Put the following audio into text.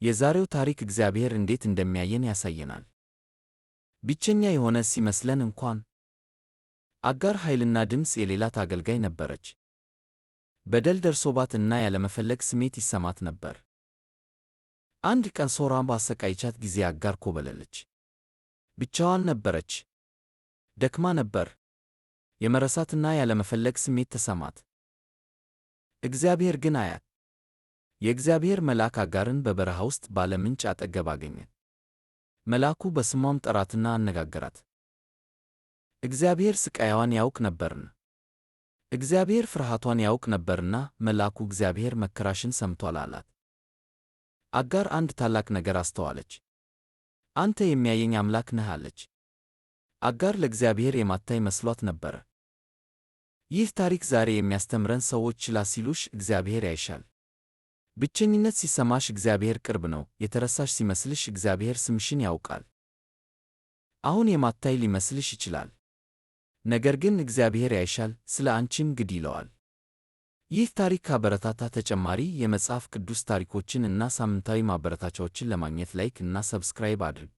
የዛሬው ታሪክ እግዚአብሔር እንዴት እንደሚያየን ያሳየናል። ብቸኛ የሆነ ሲመስለን እንኳን አጋር ኃይልና ድምፅ የሌላት አገልጋይ ነበረች። በደል ደርሶባት እና ያለመፈለግ ስሜት ይሰማት ነበር። አንድ ቀን ሶራም ባሰቃየቻት ጊዜ አጋር ኮበለለች። ብቻዋን ነበረች። ደክማ ነበር። የመረሳትና ያለመፈለግ ስሜት ተሰማት። እግዚአብሔር ግን አያት። የእግዚአብሔር መልአክ አጋርን በበረሃ ውስጥ ባለ ምንጭ አጠገብ አገኘ። መልአኩ በስሟም ጠራትና አነጋገራት። እግዚአብሔር ስቃይዋን ያውቅ ነበርና እግዚአብሔር ፍርሃቷን ያውቅ ነበርና መልአኩ እግዚአብሔር መከራሽን ሰምቷል አላት። አጋር አንድ ታላቅ ነገር አስተዋለች። አንተ የሚያየኝ አምላክ ነህ አለች። አጋር ለእግዚአብሔር የማታይ መስሏት ነበር። ይህ ታሪክ ዛሬ የሚያስተምረን ሰዎች ችላ ሲሉሽ እግዚአብሔር ያይሻል። ብቸኝነት ሲሰማሽ እግዚአብሔር ቅርብ ነው። የተረሳሽ ሲመስልሽ እግዚአብሔር ስምሽን ያውቃል። አሁን የማታይ ሊመስልሽ ይችላል። ነገር ግን እግዚአብሔር ያይሻል፣ ስለ አንቺም ግድ ይለዋል። ይህ ታሪክ ካበረታታ ተጨማሪ የመጽሐፍ ቅዱስ ታሪኮችን እና ሳምንታዊ ማበረታቻዎችን ለማግኘት ላይክ እና ሰብስክራይብ አድርግ።